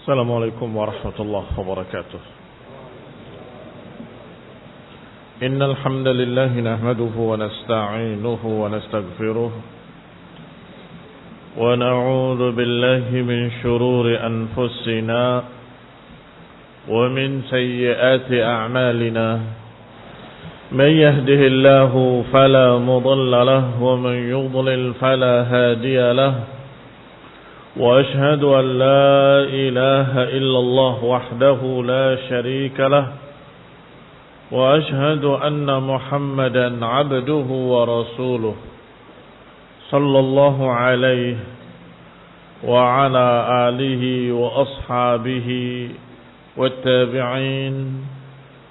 السلام عليكم ورحمة الله وبركاته. إن الحمد لله نحمده ونستعينه ونستغفره ونعوذ بالله من شرور أنفسنا ومن سيئات أعمالنا. من يهده الله فلا مضل له ومن يضلل فلا هادي له. وأشهد أن لا إله إلا الله وحده لا شريك له. وأشهد أن محمدا عبده ورسوله صلى الله عليه وعلى آله وأصحابه والتابعين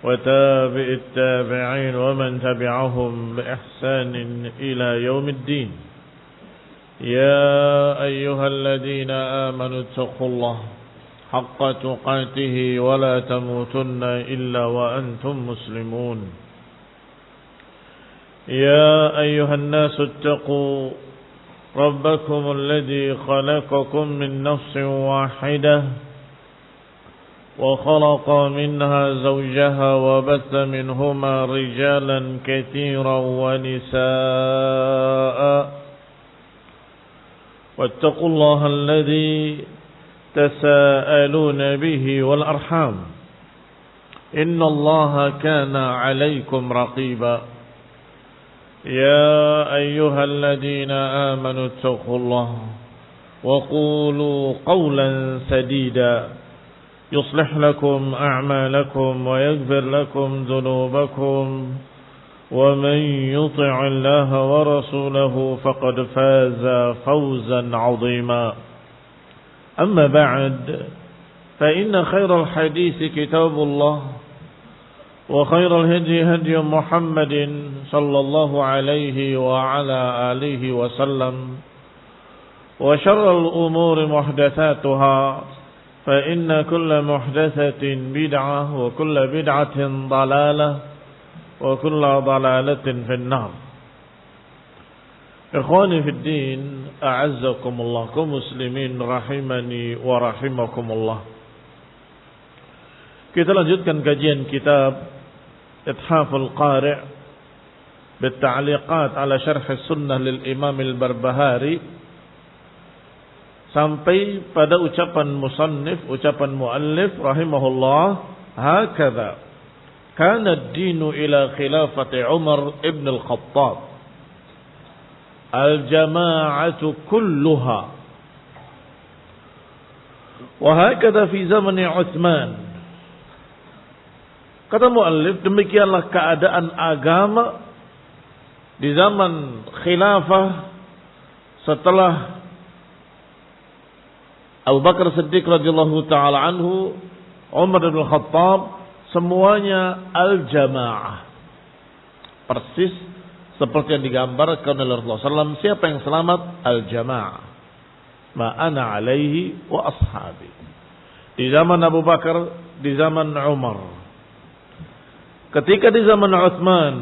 وتابع التابعين ومن تبعهم بإحسان إلى يوم الدين. يا أيها الذين آمنوا اتقوا الله حق تقاته ولا تموتن إلا وأنتم مسلمون. يا أيها الناس اتقوا ربكم الذي خلقكم من نفس واحدة وخلق منها زوجها وبث منهما رجالا كثيرا ونساء. واتقوا الله الذي تساءلون به والأرحام إن الله كان عليكم رقيبا. يا أيها الذين آمنوا اتقوا الله وقولوا قولا سديدا يصلح لكم أعمالكم ويغفر لكم ذنوبكم. ومن يطع الله ورسوله فقد فاز فوزا عظيما. أما بعد فإن خير الحديث كتاب الله وخير الهدي هدي محمد صلى الله عليه وعلى آله وسلم. وشر الأمور محدثاتها فإن كل محدثة بدعة وكل بدعة ضلالة وكل ضلالة في النار. إخواني في الدين أعزكم الله كمسلمين rahimani wa rahimakumullah. Kita lanjutkan kajian kitab Ithaful Qari' Bitta'liqat ala Syarh Sunnah lil Imam al-Barbahari sampai pada ucapan musannif, ucapan muallif rahimahullah, hakadha kana ad-dinu ila khilafati Umar ibn al-Khattab al-jama'atu kulluha wa hakadha fi zamani Utsman. Kata muallif, demikianlah keadaan agama di zaman khilafah setelah Abu Bakar Siddiq radhiyallahu taala anhu, Umar bin Khattab, semuanya al-jamaah. Persis seperti yang digambarkan oleh Rasulullah SAW. Siapa yang selamat? Al-jamaah. Ma ana alaihi wa ashabi. Di zaman Abu Bakar, di zaman Umar. Ketika di zaman Utsman,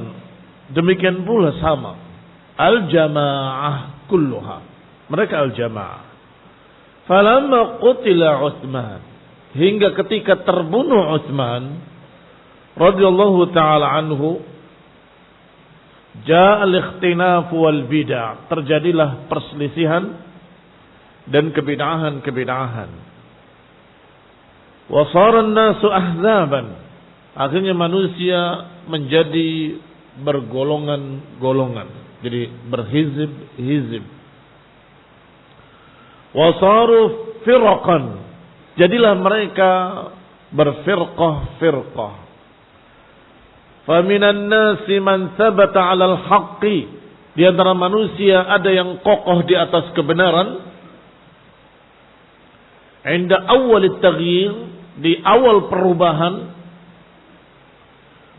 demikian pula sama. Al-jamaah kulluha. Mereka al-jamaah. Falamma qutila Utsman, hingga ketika terbunuh Utsman radhiyallahu taala anhu, jaa al-ikhtilaf wal bid'ah, terjadilah perselisihan dan kebid'ahan. Wa shara an-nasu ahzaban, akhirnya manusia menjadi bergolongan-golongan, jadi berhizib-hizib. Wa saru firqan, jadilah mereka berfirqah-firqah. Faminan nasi man thabata 'alal haqqi, di antara manusia ada yang kokoh di atas kebenaran. Inda awal at-taghyir, di awal perubahan.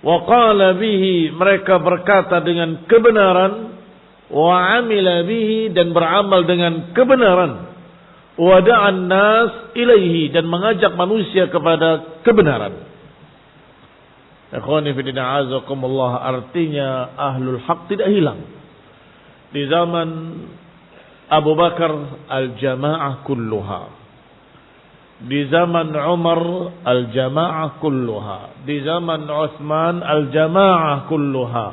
Wa qala bihi, mereka berkata dengan kebenaran. Wa amila bihi, dan beramal dengan kebenaran. Wa da'an nas ilaihi, dan mengajak manusia kepada kebenaran. Ikhwani fillah azakumullah, artinya ahlul haq tidak hilang. Di zaman Abu Bakar al-jamaah kulluha. Di zaman Umar al-jamaah kulluha. Di zaman Utsman al-jamaah kulluha.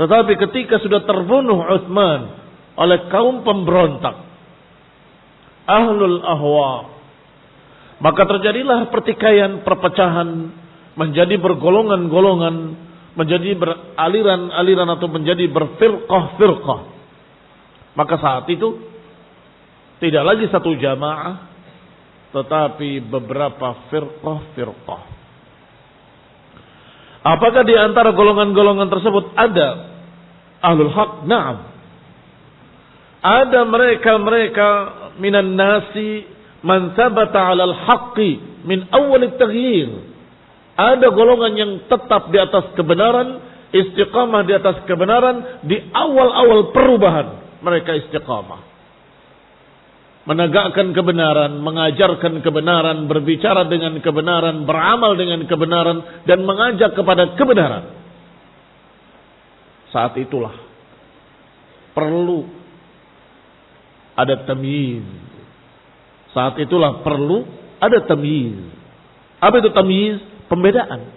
Tetapi ketika sudah terbunuh Utsman oleh kaum pemberontak, ahlul ahwa, maka terjadilah pertikaian, perpecahan, menjadi bergolongan-golongan, menjadi beraliran-aliran atau menjadi berfirqah-firqah. Maka saat itu tidak lagi satu jamaah, tetapi beberapa firqah-firqah. Apakah di antara golongan-golongan tersebut ada ahlul haq? Na'am. Ada mereka minan nasi man sabata 'alal haqqi min awwal at-taghyir. Ada golongan yang tetap di atas kebenaran, istiqamah di atas kebenaran di awal-awal perubahan. Mereka istiqamah. Menegakkan kebenaran, mengajarkan kebenaran, berbicara dengan kebenaran, beramal dengan kebenaran, dan mengajak kepada kebenaran. Saat itulah perlu ada tamyiz. Saat itulah perlu ada tamyiz. Apa itu tamyiz? Pembedaan.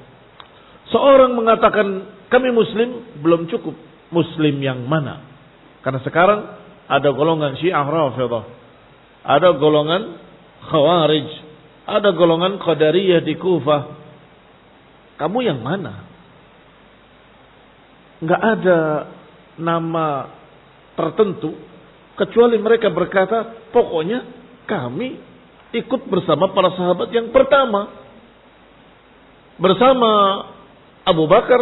Seorang mengatakan kami muslim, belum cukup. Muslim yang mana? Karena sekarang ada golongan Syiah Rafidah, ada golongan Khawarij, ada golongan Qadariyah di Kufah. Kamu yang mana? Enggak ada nama tertentu kecuali mereka berkata, pokoknya kami ikut bersama para sahabat yang pertama, bersama Abu Bakar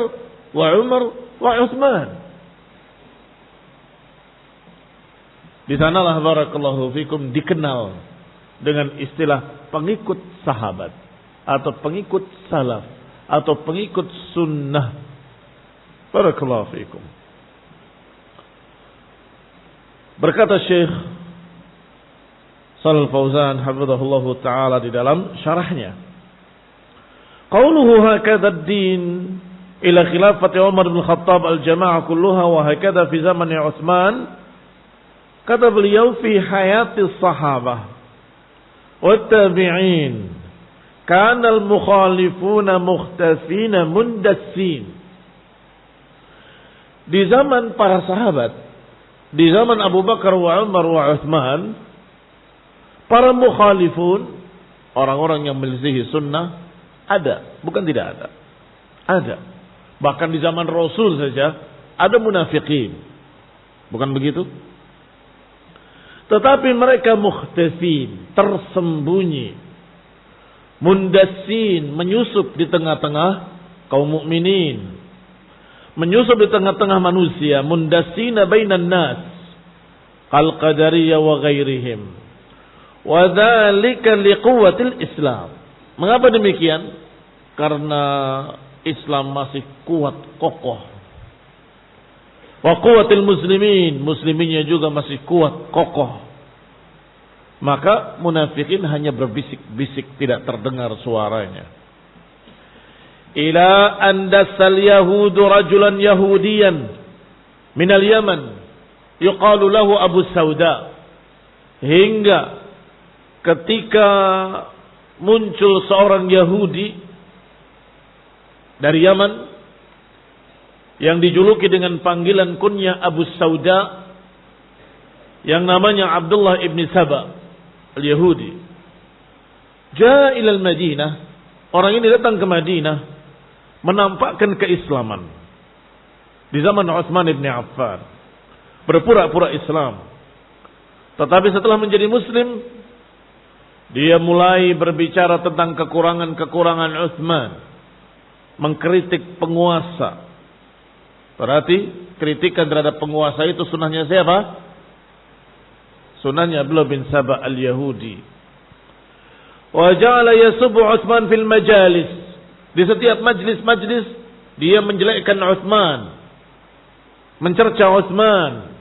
wa Umar wa Utsman. Di sanalah barakallahu fikum dikenal dengan istilah pengikut sahabat atau pengikut salaf atau pengikut sunnah. Barakallahu fikum. Berkata Syekh Shalal Fauzan hafizahullahu taala di dalam syarahnya, qauluhu hakadha ad-din ila khilafati Umar bin Khattab al-jamaah kulluha wa hakadha fi zaman Utsman. Kata beliau fi hayati sahabah wa tabi'in kana al-mukhalifuna mukhtasina mundassin. Di zaman para sahabat, di zaman Abu Bakar wa Umar wa Utsman, para mukhalifun, orang-orang yang menyelisihi sunnah, ada, bukan tidak ada. Ada. Bahkan di zaman Rasul saja ada munafikin. Bukan begitu? Tetapi mereka mukhtasin, tersembunyi, mundassin, menyusup di tengah-tengah kaum mukminin, menyusup di tengah-tengah manusia, mundassina bainan nas, qal qadariyah wa ghairihim. Wa dzalika liquwwatil Islam. Mengapa demikian? Karena Islam masih kuat kokoh. Wa quwwatil muslimin, musliminnya juga masih kuat kokoh. Maka munafikin hanya berbisik-bisik, tidak terdengar suaranya. Ila andasal yahudu rajulan yahudiyan minal Yaman yuqalu lahu Abu Sauda. Hingga ketika muncul seorang Yahudi dari Yaman yang dijuluki dengan panggilan kunyah Abu Sauda, yang namanya Abdullah ibn Saba al-Yahudi. Ja'a ilal Madinah, orang ini datang ke Madinah menampakkan keislaman di zaman Utsman ibn Affan, berpura-pura Islam. Tetapi setelah menjadi muslim, dia mulai berbicara tentang kekurangan-kekurangan Utsman, mengkritik penguasa. Berarti kritikan terhadap penguasa itu sunnahnya siapa? Sunnahnya Abdullah bin Saba al-Yahudi. Wa ja'ala yasubbu Utsman fil majalis. Di setiap majlis-majlis dia menjelekkan Utsman, mencerca Utsman,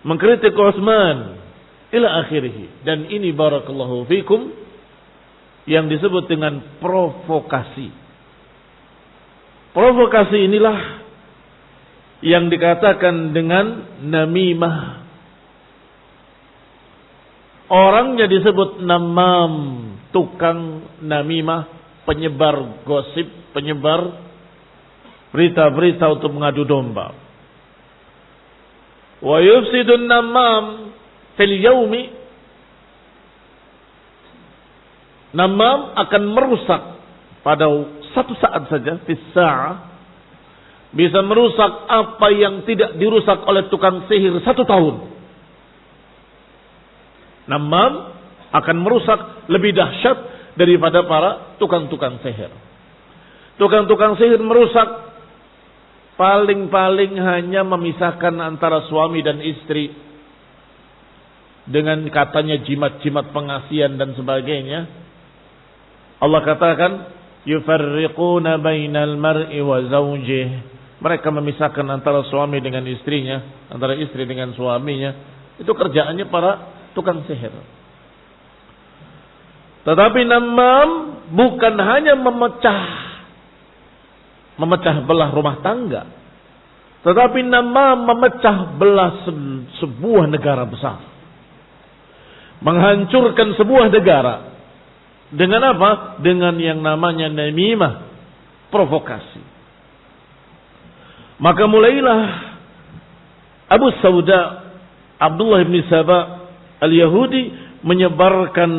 mengkritik Utsman ila akhirih. Dan ini barakallahu fikum yang disebut dengan provokasi. Provokasi inilah yang dikatakan dengan namimah. Orangnya disebut namam, tukang namimah, penyebar gosip, penyebar berita-berita untuk mengadu domba. Wa yufsidun namam fil yaumi, namam akan merusak pada satu saat saja, fis sa'ah, bisa merusak apa yang tidak dirusak oleh tukang sihir 1 tahun. Namam akan merusak lebih dahsyat daripada para tukang-tukang sihir. Tukang-tukang sihir merusak paling-paling hanya memisahkan antara suami dan istri dengan katanya jimat-jimat pengasihan dan sebagainya. Allah katakan yufarriquna bainal mar'i wa zawjih. Mereka memisahkan antara suami dengan istrinya, antara istri dengan suaminya. Itu kerjaannya para tukang sihir. Tetapi namam bukan hanya memecah belah rumah tangga, tetapi namam memecah belah sebuah negara besar, menghancurkan sebuah negara. Dengan apa? Dengan yang namanya namimah, provokasi. Maka mulailah Abu Sauda Abdullah bin Saba al-Yahudi menyebarkan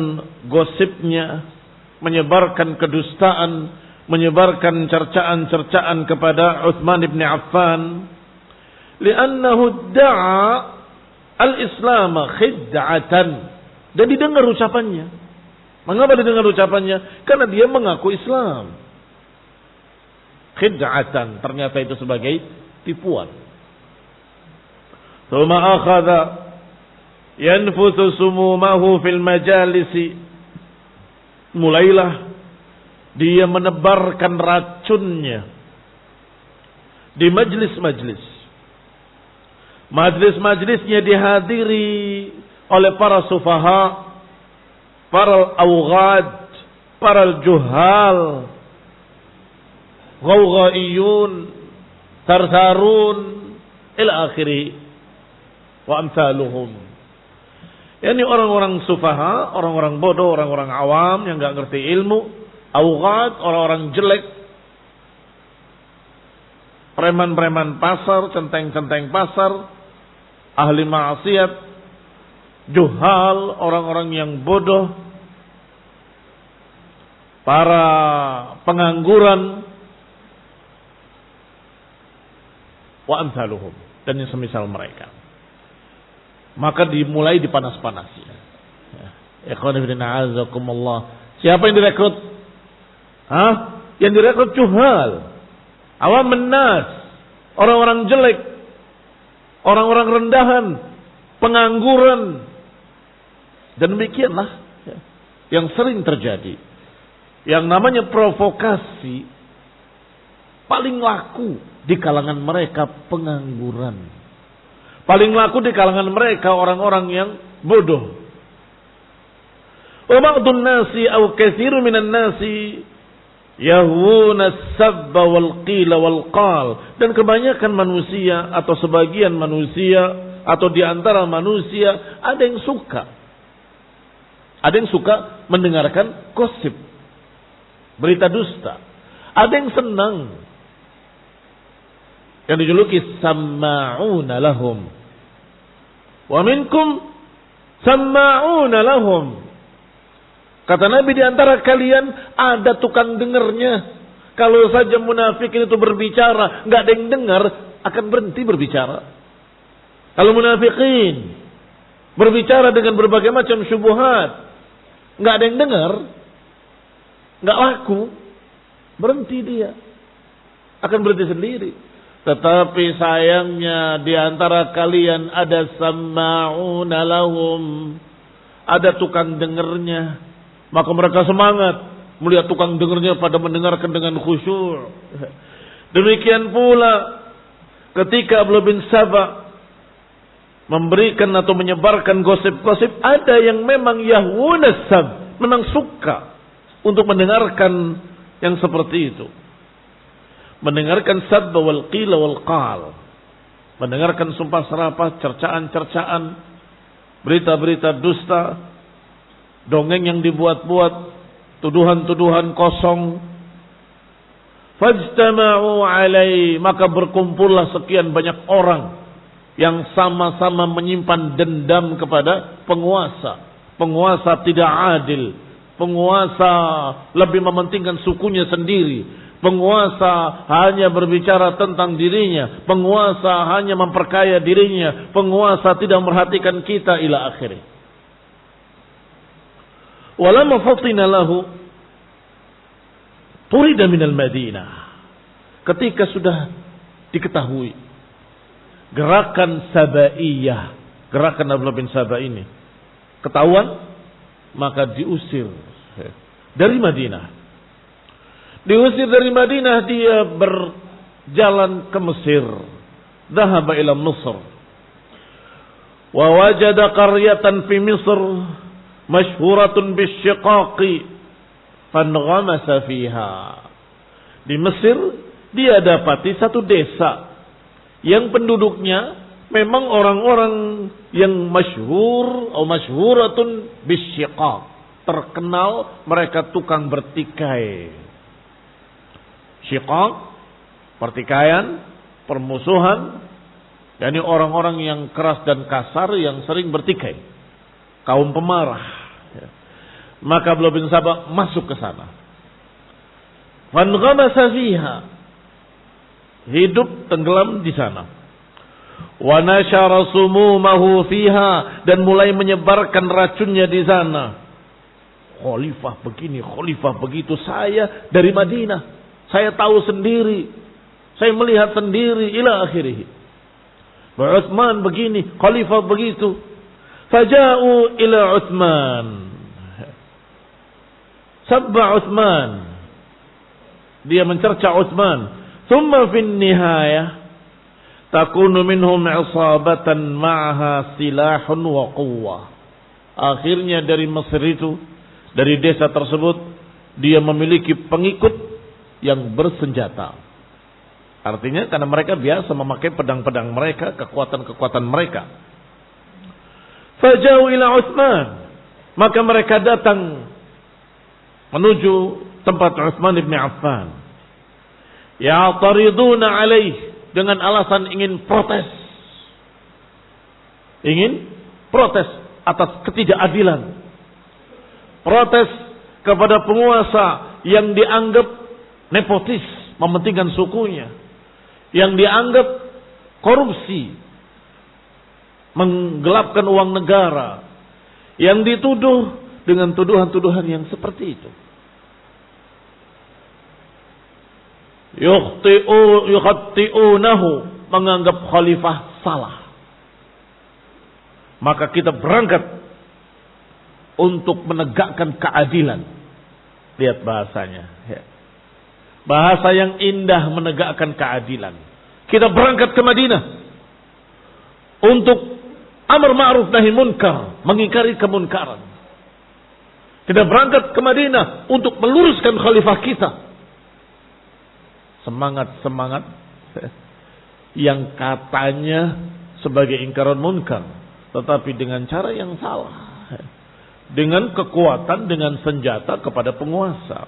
gosipnya, menyebarkan kedustaan, menyebarkan cercaan-cercaan kepada Utsman bin Affan, li'annahu da'a al-Islam khid'atan. Dan didengar ucapannya. Mengapa didengar ucapannya? Karena dia mengaku Islam. Khid'atan, ternyata itu sebagai tipuan. Tsumma akhadha yanfuthu sumumahu fil majalisi. Mulailah dia menebarkan racunnya di majlis-majlis. Majlis-majlisnya dihadiri oleh para sufaha, para awghad, para juhal, ghawghaiyun, tarsarun, ila akhiri wa amsaluhum. Yani orang-orang sufaha, orang-orang bodoh, orang-orang awam yang enggak ngerti ilmu, awghad, orang-orang jelek, preman-preman pasar, centeng-centeng pasar, ahli maksiat, juhal, orang-orang yang bodoh, para pengangguran, wa amsaluhum, dan yang semisal mereka. Maka dimulai dipanas-panasi. Ikhwan fillah, azakumullah. Siapa yang direkrut? Yang direkrut juhal, awam menas, orang-orang jelek, orang-orang rendahan, pengangguran. Dan demikianlah yang sering terjadi. Yang namanya provokasi paling laku di kalangan mereka pengangguran. Paling laku di kalangan mereka orang-orang yang bodoh. Wa ba'dun nasi aw katsirun minan nasi yahwuna as-sabba wal qila wal qal. Dan kebanyakan manusia atau sebagian manusia atau di antara manusia ada yang suka. Ada yang suka mendengarkan gosip, berita dusta. Ada yang senang, yang dijuluki samma'una lahum. Wa minkum samma'una lahum. Kata Nabi, di antara kalian ada tukang dengernya. Kalau saja munafikin itu berbicara, nggak ada yang dengar, akan berhenti berbicara. Kalau munafikin berbicara dengan berbagai macam syubhat, nggak ada yang dengar, nggak laku, berhenti dia, akan berhenti sendiri. Tetapi sayangnya di antara kalian ada samma'una lahum, ada tukang dengernya. Maka mereka semangat melihat tukang dengernya pada mendengarkan dengan khusyuk. Demikian pula ketika Abdullah bin Saba memberikan atau menyebarkan gosip-gosip, ada yang memang yahwuna sab, memang suka untuk mendengarkan yang seperti itu. Mendengarkan sabba wal qila wal qal, mendengarkan sumpah serapah, cercaan-cercaan, berita-berita dusta, dongeng yang dibuat-buat, tuduhan-tuduhan kosong. Fajtama'u alai, maka berkumpullah sekian banyak orang yang sama-sama menyimpan dendam kepada penguasa. Penguasa tidak adil, penguasa lebih mementingkan sukunya sendiri, penguasa hanya berbicara tentang dirinya, penguasa hanya memperkaya dirinya, penguasa tidak memperhatikan kita ila akhirih. Walamma fatina lahu turida minal Madinah. Ketika sudah diketahui gerakan Sabaiyah, gerakan Abdullah bin Saba ini ketahuan, maka diusir dari Madinah. Diusir dari Madinah, dia berjalan ke Mesir. Dhahaba ila Mesir. Wa wajada qaryatan fi Mesir masyhuratun bisyiqaqi fanghamasa fiha. Di Mesir dia dapati satu desa yang penduduknya memang orang-orang yang masyhur atau masyhuratun bisyiqaq, terkenal mereka tukang bertikai. Syiqaq, pertikaian, permusuhan, yakni orang-orang yang keras dan kasar yang sering bertikai, kaum pemarah. Maka Abdullah bin Saba masuk ke sana. Fanghamasa fiha, hidup tenggelam di sana. Wa nasyara sumumahu fiha, dan mulai menyebarkan racunnya di sana. Khalifah begini, khalifah begitu, saya dari Madinah, saya tahu sendiri, saya melihat sendiri ila akhirih. Utsman begini, khalifah begitu. Faja'u ila Utsman. Sabba Utsman. Dia mencerca Utsman. Thumma fin nihayah takunu minhum isabatan ma'aha silahun wa quwwah. Akhirnya dari Mesir itu, dari desa tersebut, dia memiliki pengikut yang bersenjata. Artinya karena mereka biasa memakai pedang-pedang mereka, kekuatan-kekuatan mereka. Fajau ila Utsman, maka mereka datang menuju tempat Utsman bin Affan. Ya'tariduna alaih, dengan alasan ingin protes. Ingin protes atas ketidakadilan. Protes kepada penguasa yang dianggap nepotis, mementingkan sukunya, yang dianggap korupsi, menggelapkan uang negara, yang dituduh dengan tuduhan-tuduhan yang seperti itu. Yukhti'unahu, menganggap khalifah salah. Maka kita berangkat untuk menegakkan keadilan. Lihat bahasanya, bahasa yang indah, menegakkan keadilan. Kita berangkat ke Madinah untuk amar ma'ruf nahi munkar, mengingkari kemunkaran. Kita berangkat ke Madinah untuk meluruskan khalifah kita. Semangat-semangat yang katanya sebagai ingkaran munkar, tetapi dengan cara yang salah, dengan kekuatan, dengan senjata kepada penguasa.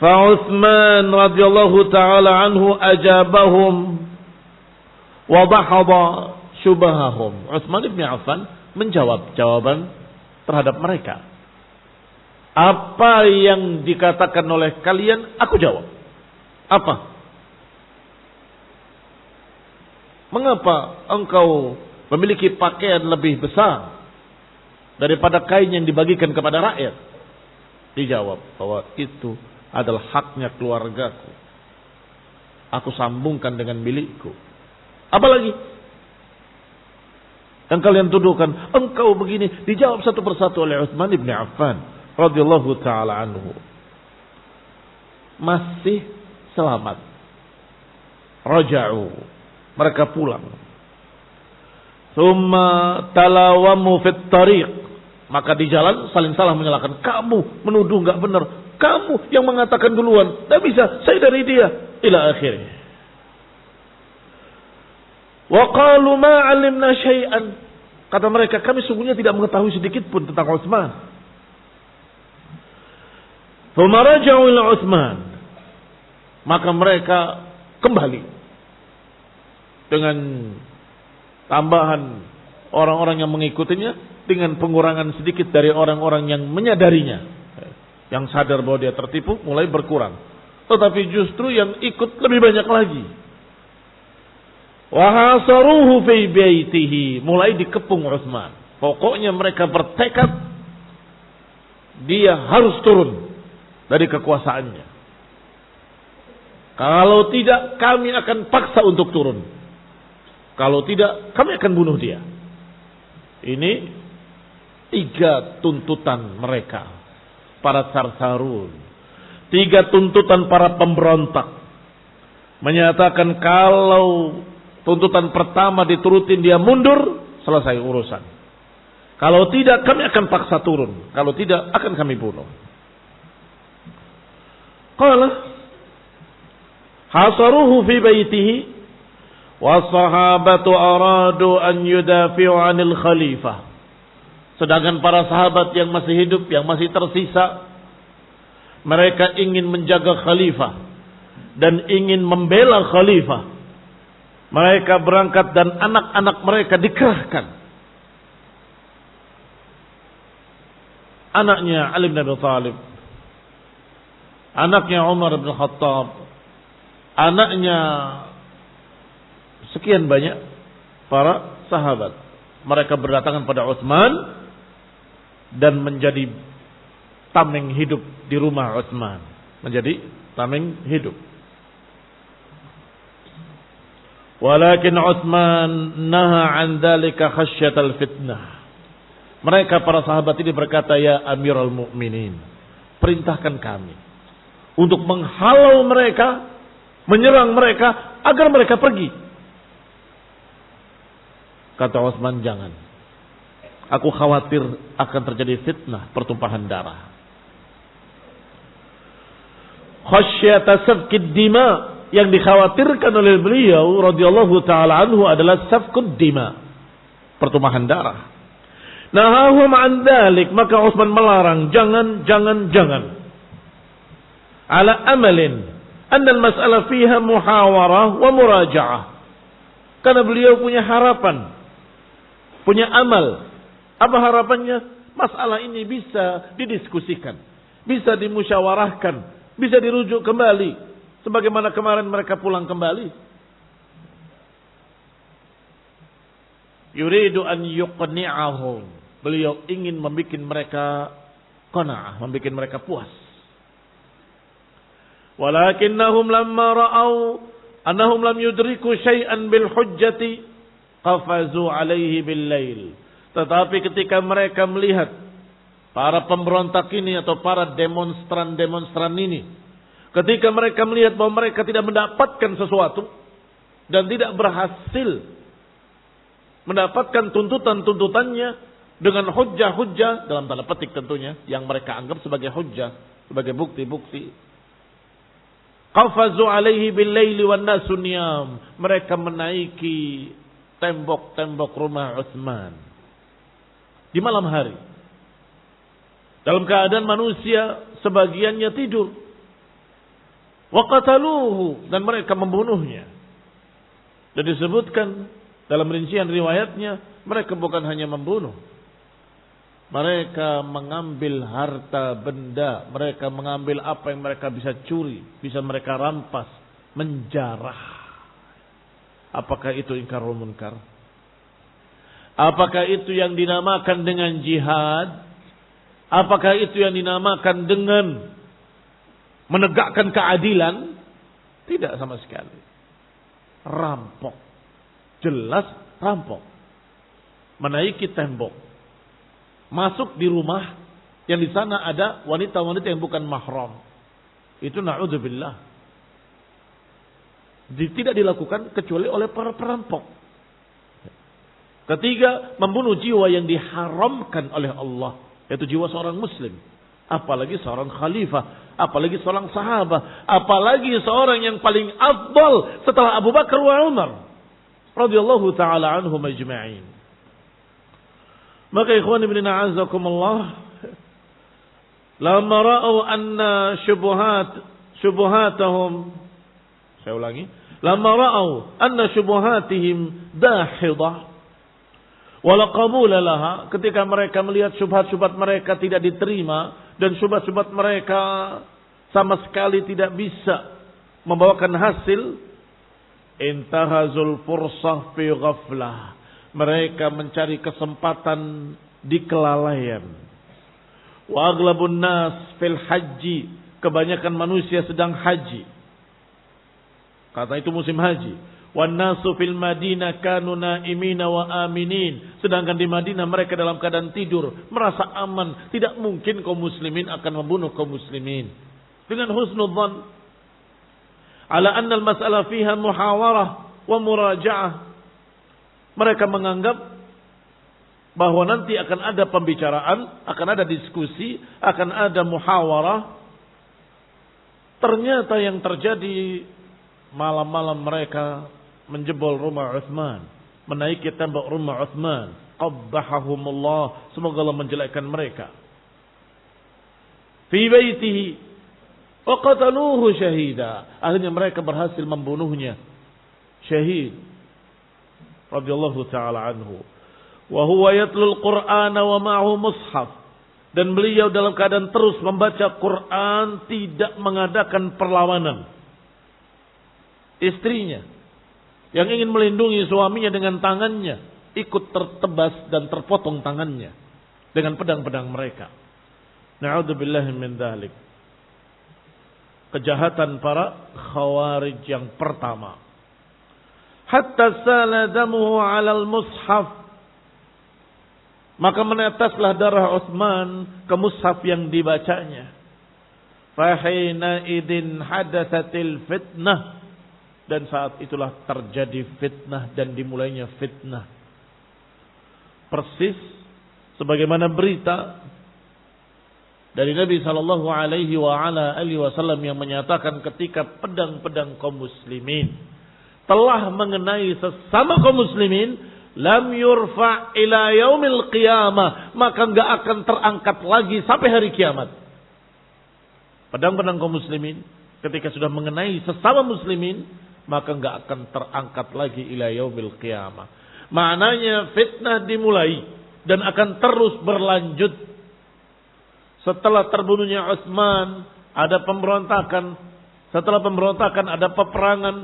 Fa'utsman radhiyallahu ta'ala anhu ajabahum wa dahadha syubahahum. Utsman bin Affan menjawab jawaban terhadap mereka. Apa yang dikatakan oleh kalian, aku jawab. Apa? Mengapa engkau memiliki pakaian lebih besar daripada kain yang dibagikan kepada rakyat? Dijawab bahwa itu adalah haknya keluargaku. Aku sambungkan dengan milikku. Apalagi yang kalian tuduhkan, engkau begini. Dijawab satu persatu oleh Utsman bin Affan radhiyallahu ta'ala anhu. Masih selamat. Raja'u, mereka pulang. Tsumma talawamu fit tariq, maka di jalan saling salah menyalahkan. Kamu menuduh enggak benar, kamu yang mengatakan duluan. Tidak bisa, saya dari dia. Ila akhirnya. Wa qalu ma 'alimna syai'an. Kata mereka, kami sungguhnya tidak mengetahui sedikit pun tentang Utsman. Famaraja'u ila Utsman. Maka mereka kembali dengan tambahan orang-orang yang mengikutinya, dengan pengurangan sedikit dari orang-orang yang menyadarinya, yang sadar bahwa dia tertipu, mulai berkurang. Tetapi justru yang ikut lebih banyak lagi. Wahasaruhu fi baitihi, mulai dikepung Utsman. Pokoknya mereka bertekad dia harus turun dari kekuasaannya. Kalau tidak, kami akan paksa untuk turun. Kalau tidak, kami akan bunuh dia. Ini 3 tuntutan mereka, para sarsarun. 3 tuntutan para pemberontak. Menyatakan kalau tuntutan pertama diturutin dia mundur, selesai urusan. Kalau tidak, kami akan paksa turun. Kalau tidak, akan kami bunuh. Qala hasaruhu fi baitihi was-sahabatu aradu an yudafi'u 'anil khalifah. Sedangkan para sahabat yang masih hidup, yang masih tersisa, mereka ingin menjaga khalifah dan ingin membela khalifah. Mereka berangkat dan anak-anak mereka dikerahkan. Anaknya Ali bin Abi Thalib, anaknya Umar bin Khattab, anaknya sekian banyak para sahabat. Mereka berdatangan pada Utsman dan menjadi tameng hidup di rumah Utsman. Menjadi tameng hidup. Walakin Utsman naha an dzalika khasyatal fitnah. Mereka para sahabat ini berkata, ya Amirul Mukminin, perintahkan kami untuk menghalau mereka, menyerang mereka agar mereka pergi. Kata Utsman, jangan. Aku khawatir akan terjadi fitnah, pertumpahan darah. Khasyata safkid dima, yang dikhawatirkan oleh beliau radhiyallahu taala anhu adalah safkud dima, pertumpahan darah. Nahahum an dzalik, maka Utsman melarang, jangan. Ala amalin anna al-mas'alah fiha muhawarah wa muraja'ah. Karena beliau punya harapan, punya amal. Apa harapannya? Masalah ini bisa didiskusikan, bisa dimusyawarahkan, bisa dirujuk kembali. Sebagaimana kemarin mereka pulang kembali. Yuridu an yuqni'ahum. Beliau ingin membuat mereka qana'ah, membuat mereka puas. Walakinnahum lamma ra'au annahum lam yudriku syai'an bil hujjati qafazu alaihi bil lail. Tetapi ketika mereka melihat para pemberontak ini atau para demonstran ini, ketika mereka melihat bahwa mereka tidak mendapatkan sesuatu dan tidak berhasil mendapatkan tuntutan-tuntutannya dengan hujjah-hujjah, dalam tanda petik tentunya, yang mereka anggap sebagai hujjah, sebagai bukti-bukti. Qafazu alaihi bil laili wan nasu niyam. Mereka menaiki tembok-tembok rumah Utsman di malam hari. Dalam keadaan manusia sebagiannya tidur. Wa qataluhu, dan mereka membunuhnya. Dan disebutkan dalam rincian riwayatnya, mereka bukan hanya membunuh. Mereka mengambil harta benda, mereka mengambil apa yang mereka bisa curi, bisa mereka rampas, menjarah. Apakah itu ingkarul munkar? Apakah itu yang dinamakan dengan jihad? Apakah itu yang dinamakan dengan menegakkan keadilan? Tidak sama sekali. Rampok. Jelas rampok. Menaiki tembok. Masuk di rumah yang di sana ada wanita-wanita yang bukan mahram. Itu na'udzubillah. Tidak dilakukan kecuali oleh para perampok. Ketiga, membunuh jiwa yang diharamkan oleh Allah, yaitu jiwa seorang muslim. Apalagi seorang khalifah, apalagi seorang sahabat, apalagi seorang yang paling afdal setelah Abu Bakar wa Umar radhiyallahu taala anhum ajma'in. Maka ikhwan ibn a'azakumullah, lamma ra'au anna syubuhatahum, saya ulangi, lamma ra'au anna syubuhatihim dahidah wala qabula laha, ketika mereka melihat syubhat-syubhat mereka tidak diterima dan syubhat-syubhat mereka sama sekali tidak bisa membawakan hasil, intahazul fursah fi ghaflah, mereka mencari kesempatan di kelalaian. Wa aghlabun nas fil haji, kebanyakan manusia sedang haji, kata itu musim haji. Wan nasu fil Madinah kanu naimina wa aminin, sedangkan di Madinah mereka dalam keadaan tidur, merasa aman, tidak mungkin kaum muslimin akan membunuh kaum muslimin. Dengan husnudzan ala anna al-mas'alah fiha muhawarah wa muraja'ah, mereka menganggap bahwa nanti akan ada pembicaraan, akan ada diskusi, akan ada muhawarah. Ternyata yang terjadi, malam-malam mereka menjebol rumah Utsman, menaiki tembok rumah Utsman, qabbahahumullah, semoga Allah menjelekkan mereka, fi baitihi wa qataluhu syahida, akhirnya mereka berhasil membunuhnya syahid radhiyallahu taala anhu. Wa huwa yatlul Qur'ana wa ma'ahu mushaf, dan beliau dalam keadaan terus membaca Quran, tidak mengadakan perlawanan. Istrinya yang ingin melindungi suaminya dengan tangannya, ikut tertebas dan terpotong tangannya dengan pedang-pedang mereka. Na'udzubillahi min dzalik. Kejahatan para khawarij yang pertama. Hatta sala damuhu 'alal mushaf, maka menetaslah darah Utsman ke mushaf yang dibacanya. Fahina idin hadatsatil fitnah, dan saat itulah terjadi fitnah dan dimulainya fitnah. Persis sebagaimana berita dari Nabi sallallahu alaihi wasallam yang menyatakan ketika pedang-pedang kaum muslimin telah mengenai sesama kaum muslimin, lam yurfa ila yaumil qiyamah, maka enggak akan terangkat lagi sampai hari kiamat. Pedang-pedang kaum muslimin ketika sudah mengenai sesama muslimin, maka enggak akan terangkat lagi ila yaumil qiyamah. Maknanya fitnah dimulai dan akan terus berlanjut. Setelah terbunuhnya Utsman, ada pemberontakan. Setelah pemberontakan ada peperangan,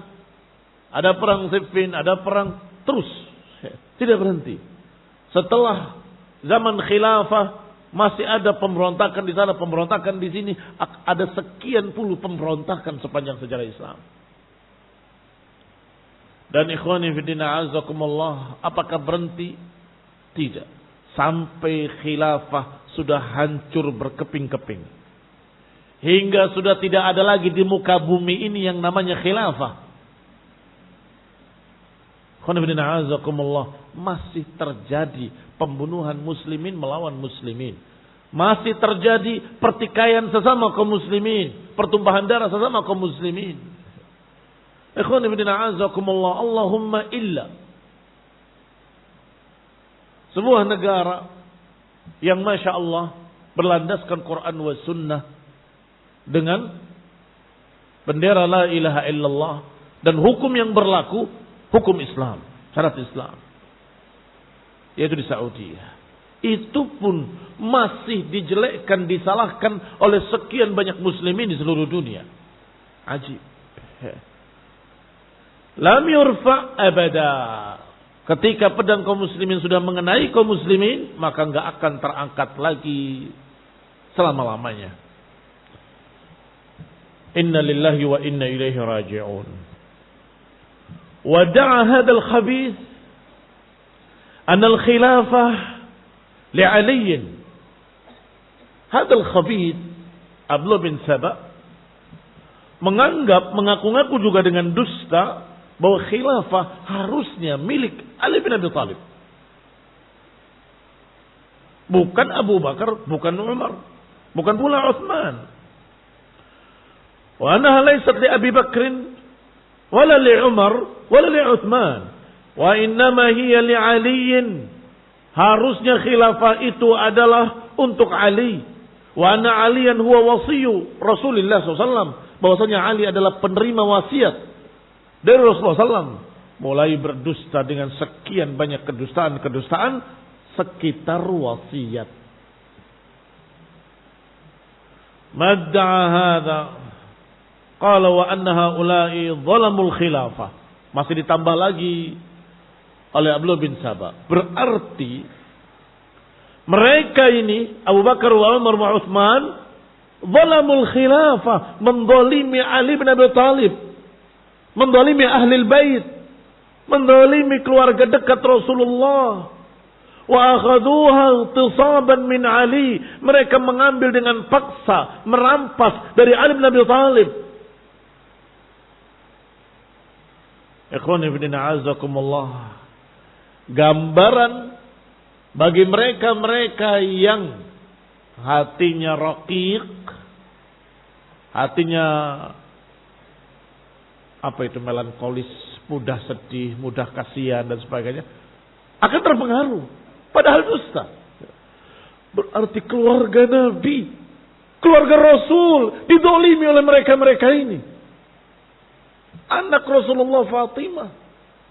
ada perang Siffin, ada perang, terus tidak berhenti. Setelah zaman khilafah masih ada pemberontakan di sana, pemberontakan di sini, ada sekian puluh pemberontakan sepanjang sejarah Islam. Dan ikhwani fillah azakumullah, apakah berhenti? Tidak. Sampai khilafah sudah hancur berkeping-keping. Hingga sudah tidak ada lagi di muka bumi ini yang namanya khilafah. Ikhwani fillah azakumullah, masih terjadi pembunuhan muslimin melawan muslimin. Masih terjadi pertikaian sesama kaum muslimin, pertumpahan darah sesama kaum muslimin. Ikhwan ibn a'azakumullah, Allahumma illa sebuah negara yang Masya Allah berlandaskan Quran wa sunnah dengan bendera la ilaha illallah dan hukum yang berlaku, hukum Islam, syarat Islam, yaitu di Saudi. Itu pun masih dijelekkan, disalahkan oleh sekian banyak muslimin di seluruh dunia. Ajib. Lam yurfa abada. Ketika pedang kaum muslimin sudah mengenai kaum muslimin, maka enggak akan terangkat lagi selama-lamanya. Inna lillahi wa inna ilaihi raji'un. Wada'a hadzal khabith an al-khilafah li'ali. Hadzal khabith Abdullah bin Saba menganggap, mengaku-ngaku juga dengan dusta bahwa khilafah harusnya milik Ali bin Abi Thalib. Bukan Abu Bakar, bukan Umar, bukan pula Utsman. Wa annaha laysat li Abi Bakrin wala li Umar wala li Utsman, wa innama hiya li Ali. Harusnya khilafah itu adalah untuk Ali. Wa anna aliyan huwa wasiyu Rasulullah SAW. Bahwasanya Ali adalah penerima wasiat dari Rasulullah SAW. Mulai berdusta dengan sekian banyak kedustaan sekitar wasiat. Madda'a hadha. Qala wa anna haula'i zalamul khilafah. Masih ditambah lagi oleh Abdullah bin Sabah. Berarti mereka ini Abu Bakar wa Umar wa Utsman zalamul khilafah, mendolimi Ali bin Abi Thalib, mendolimi ahli bait, mendolimi keluarga dekat Rasulullah. Wa akhaduha intisaban min Ali, mereka mengambil dengan paksa, merampas dari Ali bin Abi Thalib. Ikhwani fillah azakumullah. Gambaran bagi mereka-mereka yang hatinya raqiq, hatinya melankolis, mudah sedih, mudah kasihan dan sebagainya, akan terpengaruh. Padahal dusta. Berarti keluarga Nabi, keluarga Rasul didolimi oleh mereka-mereka ini. Anak Rasulullah Fatimah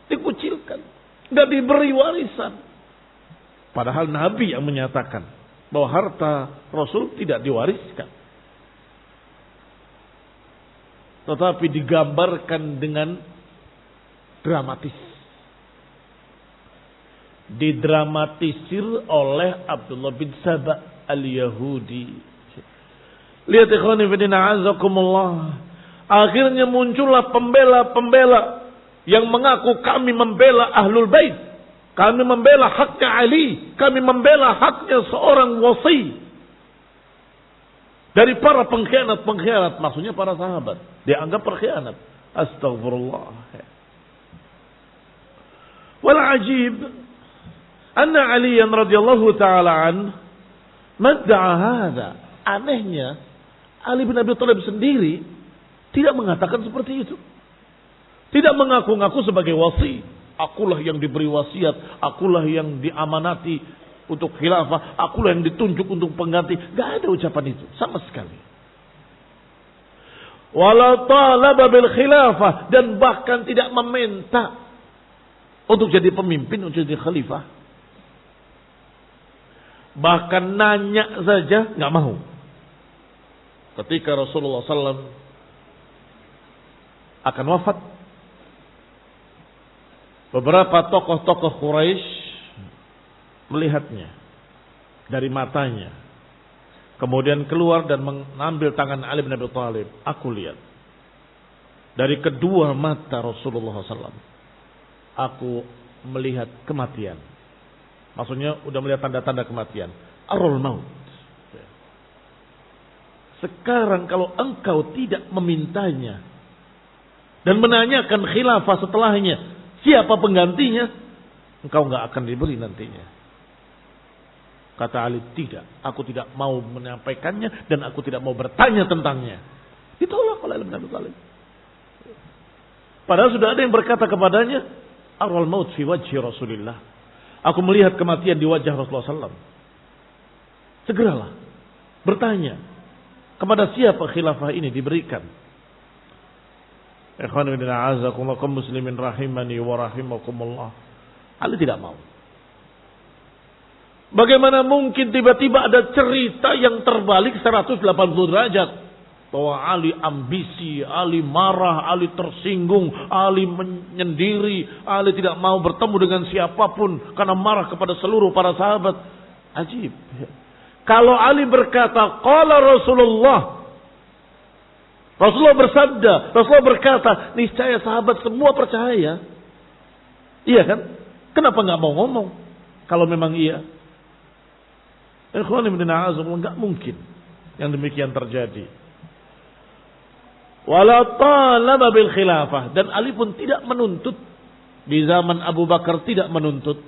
dikucilkan, tidak diberi warisan. Padahal Nabi yang menyatakan bahwa harta Rasul tidak diwariskan. Tetapi digambarkan dengan dramatis. Didramatisir oleh Abdullah bin Sabah al-Yahudi. Lihat ikhwani fillah azakumullah. Akhirnya muncullah pembela-pembela yang mengaku kami membela Ahlul Bait. Kami membela haknya Ali. Kami membela haknya seorang wasi. Dari para pengkhianat-pengkhianat. Maksudnya para sahabat. Dianggap pengkhianat. Astagfirullah. Wal ajib. Anna Aliyan radhiyallahu ta'ala an. Madda'a hadha. Anehnya. Ali bin Abi Thalib sendiri tidak mengatakan seperti itu. Tidak mengaku-ngaku sebagai wasi. Akulah yang diberi wasiat. Akulah yang diamanati untuk khilafah. Akulah yang ditunjuk untuk pengganti. Gak ada ucapan itu. Sama sekali. Wala talaba bil khilafah. Dan bahkan tidak meminta untuk jadi pemimpin, untuk jadi khalifah. Bahkan nanya saja gak mau. Ketika Rasulullah SAW akan wafat, beberapa tokoh-tokoh Quraisy melihatnya dari matanya. Kemudian keluar dan mengambil tangan Ali bin Abi Thalib. Aku lihat dari kedua mata Rasulullah SAW. Aku melihat kematian. Maksudnya udah melihat tanda-tanda kematian. Arul maut. Sekarang kalau engkau tidak memintanya dan menanyakan khilafah setelahnya, siapa penggantinya, engkau nggak akan diberi nantinya. Kata Ali, tidak, aku tidak mau menyampaikannya dan aku tidak mau bertanya tentangnya. Ditolak oleh Ali bin Abi Thalib. Padahal sudah ada yang berkata kepadanya, Arwal maut fi wajhi Rasulillah. Aku melihat kematian di wajah Rasulullah SAW. Segeralah bertanya, kepada siapa khilafah ini diberikan? Ikhwan fillah a'azakumullah kaum muslimin rahimani wa rahimakumullah. Ali tidak mau. Bagaimana mungkin tiba-tiba ada cerita yang terbalik 180 derajat. Bahwa Ali ambisi, Ali marah, Ali tersinggung, Ali menyendiri, Ali tidak mau bertemu dengan siapapun karena marah kepada seluruh para sahabat. Ajib. Kalau Ali berkata, qala Rasulullah, Rasulullah bersabda, Rasulullah berkata, niscaya sahabat semua percaya. Iya kan? Kenapa nggak mau ngomong? Kalau memang iya. Ikhwan ibn A'azum, nggak mungkin yang demikian terjadi. Wala talaba bil khilafah. Dan Ali pun tidak menuntut. Di zaman Abu Bakar tidak menuntut.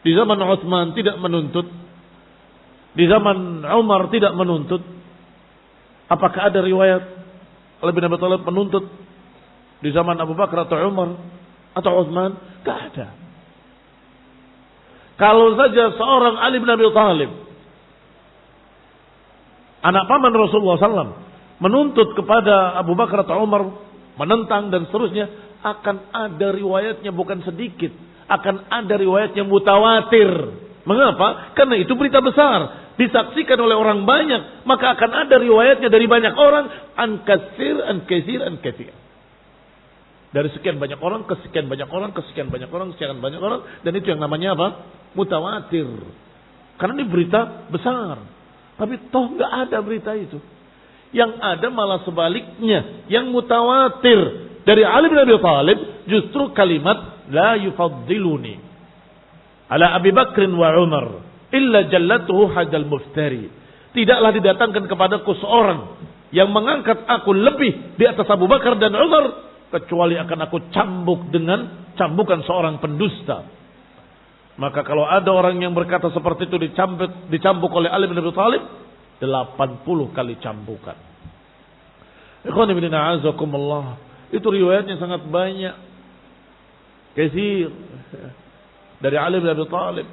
Di zaman Utsman tidak menuntut. Di zaman Umar tidak menuntut. Apakah ada riwayat Ali bin Abi Thalib menuntut di zaman Abu Bakar atau Umar atau Utsman? Tidak ada. Kalau saja seorang Ali bin Abi Thalib, anak paman Rasulullah SAW, menuntut kepada Abu Bakar atau Umar, menentang dan seterusnya, akan ada riwayatnya bukan sedikit. Akan ada riwayatnya mutawatir. Mengapa? Karena itu berita besar. Disaksikan oleh orang banyak. Maka akan ada riwayatnya dari banyak orang. An katsir, an katsir, an katsir. Dari sekian banyak orang, ke sekian banyak orang, ke sekian banyak orang, sekian banyak orang. Dan itu yang namanya apa? Mutawatir. Karena ini berita besar. Tapi toh nggak ada berita itu. Yang ada malah sebaliknya. Yang mutawatir dari Ali bin Abi Thalib justru kalimat la yufaddiluni ala Abi Bakr wa Umar illa jallatuhu hajal muftari. Tidaklah didatangkan kepadaku seorang yang mengangkat aku lebih di atas Abu Bakar dan Umar kecuali akan aku cambuk dengan cambukan seorang pendusta. Maka kalau ada orang yang berkata seperti itu dicambuk oleh Ali bin Abi Thalib 80 kali cambukan. Ikhwan fillah a'azakumullah. Itu riwayatnya sangat banyak. Katsir dari Ali bin Abi Thalib.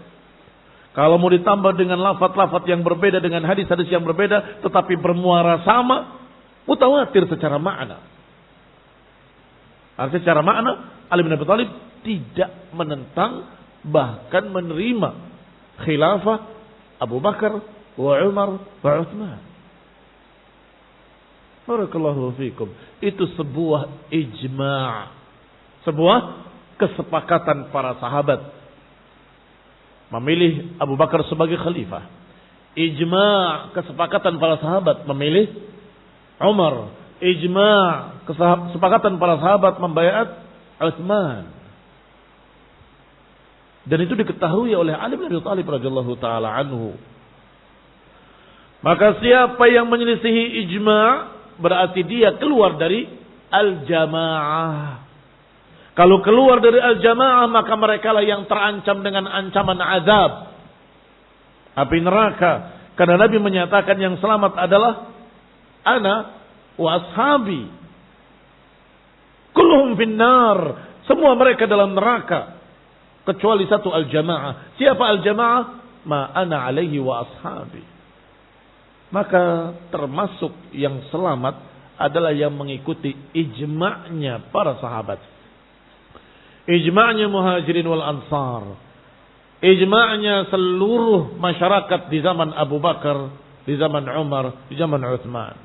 Kalau mau ditambah dengan lafaz-lafaz yang berbeda, dengan hadis-hadis yang berbeda, tetapi bermuara sama, mutawatir secara makna. Artinya secara makna, Ali bin Abi Thalib tidak menentang, bahkan menerima khilafah Abu Bakar wa Umar wa Utsman. Barakallahu fikum. Itu sebuah ijma'. Sebuah kesepakatan para sahabat memilih Abu Bakar sebagai khalifah. Ijma' kesepakatan para sahabat memilih Umar. Ijma' kesepakatan para sahabat membaiat Utsman. Dan itu diketahui oleh Ali bin Abi Thalib radhiyallahu taala anhu. Maka siapa yang menyelisihi ijma' berarti dia keluar dari al-jamaah. Kalau keluar dari al-jamaah maka mereka lah yang terancam dengan ancaman azab api neraka. Karena Nabi menyatakan yang selamat adalah ana wa ashabi. Kulluhum finnar. Semua mereka dalam neraka kecuali satu al-jamaah. Siapa al-jamaah? Ma ana alaihi wa ashabi. Maka termasuk yang selamat adalah yang mengikuti ijma'nya para sahabat. Ijma'nya muhajirin wal ansar. Ijma'nya seluruh masyarakat di zaman Abu Bakar, di zaman Umar, di zaman Utsman.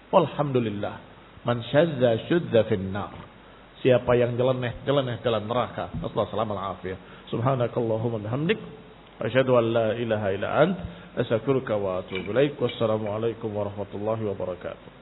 Walhamdulillah. Man syadza syudza finnar. Siapa yang jeleneh dalam neraka. Nasallahu alaihi wasallam. Subhanakallahumma bihamdik. Asyhadu an la ilaha illa ant. Astaghfiruka wa atubu ilaik. Wassalamualaikum warahmatullahi wabarakatuh.